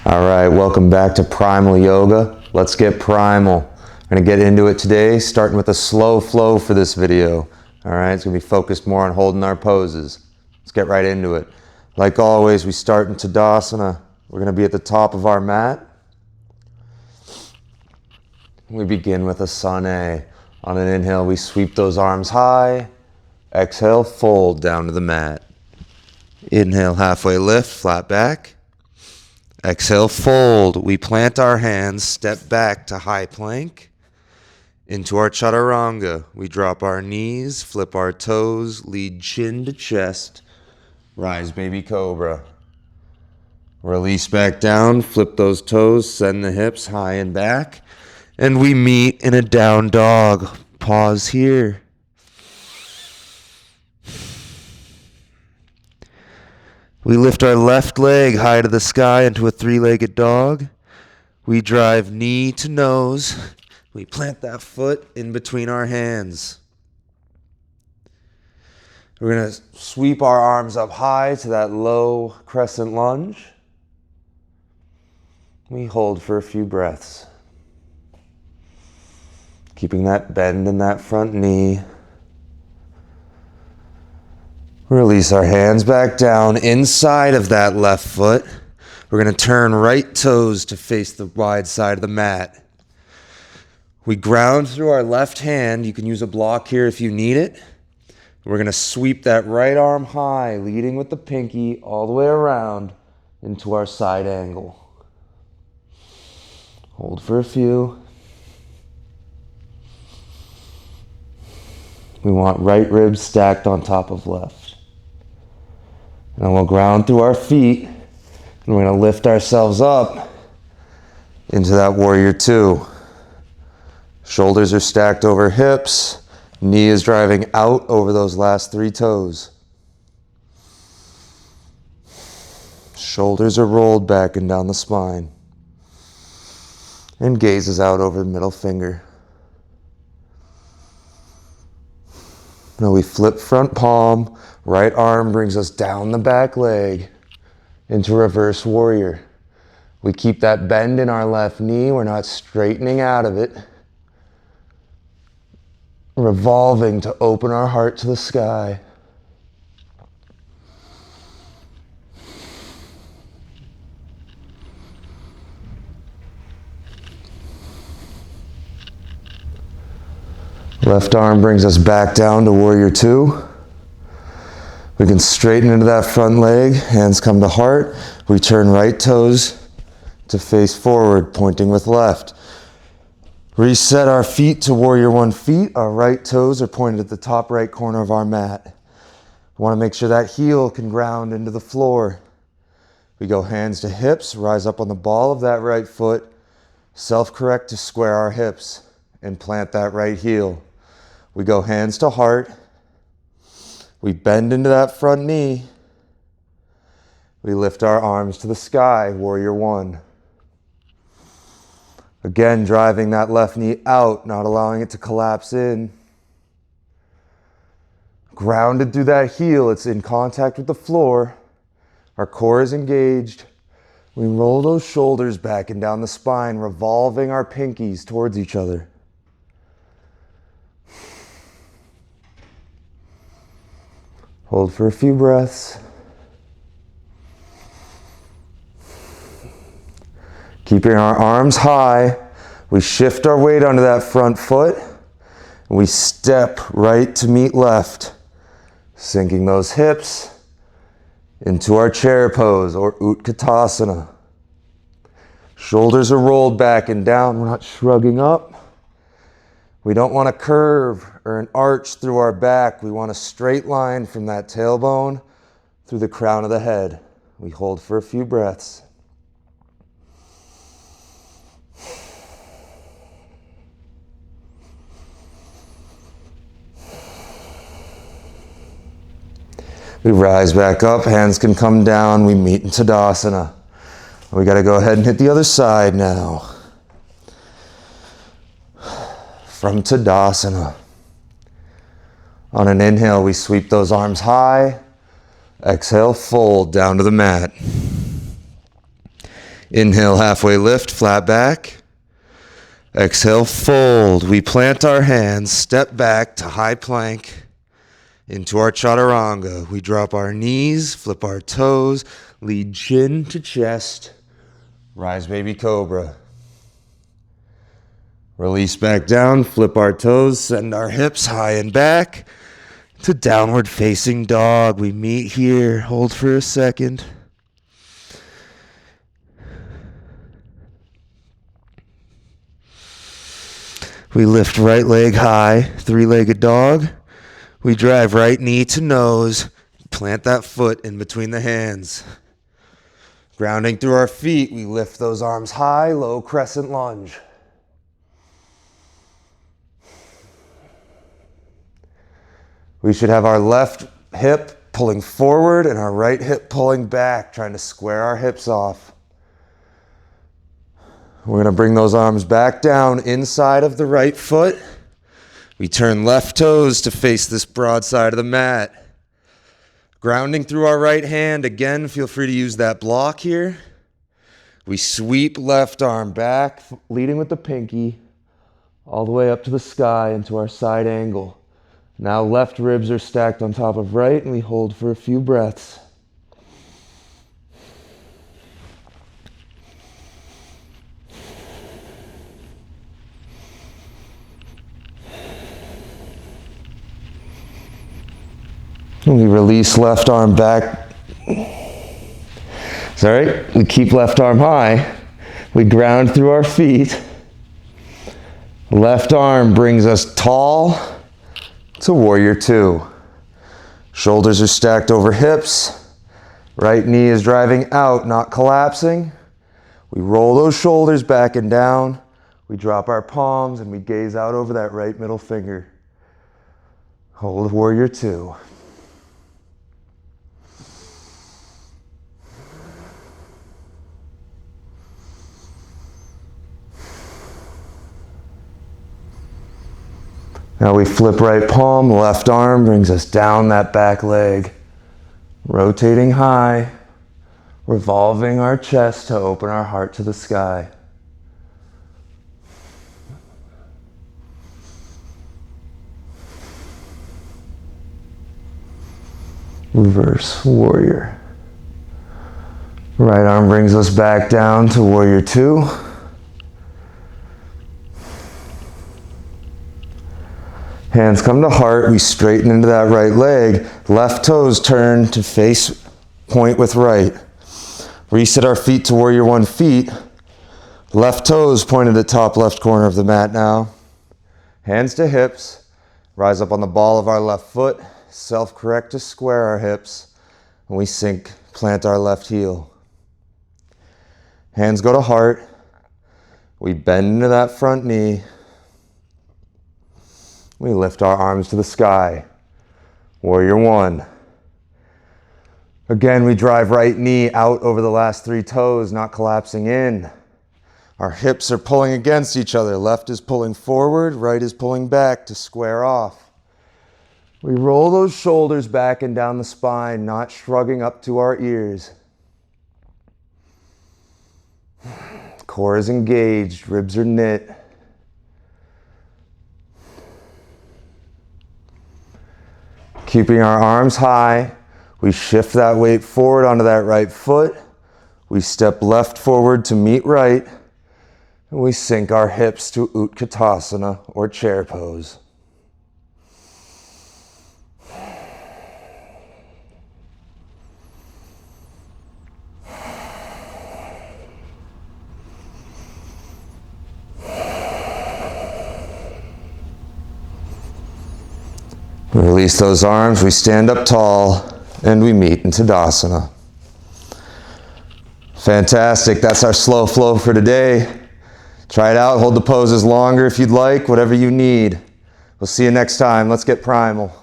All right, welcome back to Primal Yoga. Let's get primal. We're gonna get into it today, starting with a slow flow for this video. All right, it's gonna be focused more on holding our poses. Let's get right into it. Like always, we start in Tadasana. We're gonna be at the top of our mat. We begin with asana. On an inhale, we sweep those arms high. Exhale, fold down to the mat. Inhale, halfway lift, flat back. Exhale, fold. We plant our hands, step back to high plank. Into our chaturanga, we drop our knees, flip our toes, lead chin to chest, rise baby cobra. Release back down, flip those toes, send the hips high and back, and we meet in a down dog. Pause here. We lift our left leg high to the sky into a three-legged dog. We drive knee to nose. We plant that foot in between our hands. We're going to sweep our arms up high to that low crescent lunge. We hold for a few breaths. Keeping that bend in that front knee. Release our hands back down inside of that left foot. We're going to turn right toes to face the wide side of the mat. We ground through our left hand. You can use a block here if you need it. We're going to sweep that right arm high, leading with the pinky all the way around into our side angle. Hold for a few. We want right rib stacked on top of left. And we'll ground through our feet, and we're going to lift ourselves up into that warrior two. Shoulders are stacked over hips, knee is driving out over those last three toes. Shoulders are rolled back and down the spine. And gaze is out over the middle finger. Now we flip front palm, right arm brings us down the back leg into reverse warrior. We keep that bend in our left knee, we're not straightening out of it. Revolving to open our heart to the sky. Left arm brings us back down to warrior two. We can straighten into that front leg, hands come to heart. We turn right toes to face forward, pointing with left. Reset our feet to warrior one feet. Our right toes are pointed at the top right corner of our mat. We want to make sure that heel can ground into the floor. We go hands to hips, rise up on the ball of that right foot, self-correct to square our hips and plant that right heel. We go hands to heart. We bend into that front knee. We lift our arms to the sky, warrior one. Again, driving that left knee out, not allowing it to collapse in. Grounded through that heel, it's in contact with the floor. Our core is engaged. We roll those shoulders back and down the spine, revolving our pinkies towards each other. Hold for a few breaths. Keeping our arms high, we shift our weight onto that front foot, and we step right to meet left, sinking those hips into our chair pose or Utkatasana. Shoulders are rolled back and down, we're not shrugging up. We don't want a curve or an arch through our back. We want a straight line from that tailbone through the crown of the head. We hold for a few breaths. We rise back up, hands can come down, we meet in Tadasana. We got to go ahead and hit the other side now. From Tadasana. On an inhale, we sweep those arms high. Exhale, fold down to the mat. Inhale, halfway lift, flat back. Exhale, fold. We plant our hands, step back to high plank into our chaturanga. We drop our knees, flip our toes, lead chin to chest. Rise, baby cobra. Release back down, flip our toes, send our hips high and back to downward facing dog. We meet here, hold for a second. We lift right leg high, three-legged dog. We drive right knee to nose, plant that foot in between the hands. Grounding through our feet, we lift those arms high, low crescent lunge. We should have our left hip pulling forward and our right hip pulling back, trying to square our hips off. We're going to bring those arms back down inside of the right foot. We turn left toes to face this broad side of the mat. Grounding through our right hand. Again, feel free to use that block here. We sweep left arm back, leading with the pinky, all the way up to the sky into our side angle. Now left ribs are stacked on top of right, and we hold for a few breaths. And we release left arm back. It's all right. We keep left arm high. We ground through our feet. Left arm brings us tall to warrior two. Shoulders are stacked over hips. Right knee is driving out, not collapsing. We roll those shoulders back and down. We drop our palms and we gaze out over that right middle finger. Hold warrior two. Now we flip right palm, left arm brings us down that back leg. Rotating high, revolving our chest to open our heart to the sky. Reverse warrior. Right arm brings us back down to warrior two. Hands come to heart, we straighten into that right leg. Left toes turn to face point with right. Reset our feet to warrior one feet. Left toes pointed at top left corner of the mat now. Hands to hips. Rise up on the ball of our left foot. Self-correct to square our hips. And we sink, plant our left heel. Hands go to heart. We bend into that front knee. We lift our arms to the sky. Warrior one. Again, we drive right knee out over the last three toes, not collapsing in. Our hips are pulling against each other. Left is pulling forward, right is pulling back to square off. We roll those shoulders back and down the spine, not shrugging up to our ears. Core is engaged, ribs are knit. Keeping our arms high, we shift that weight forward onto that right foot. We step left forward to meet right, and we sink our hips to Utkatasana or chair pose. Release those arms, we stand up tall, and we meet in Tadasana. Fantastic, that's our slow flow for today. Try it out, hold the poses longer if you'd like, whatever you need. We'll see you next time. Let's get primal.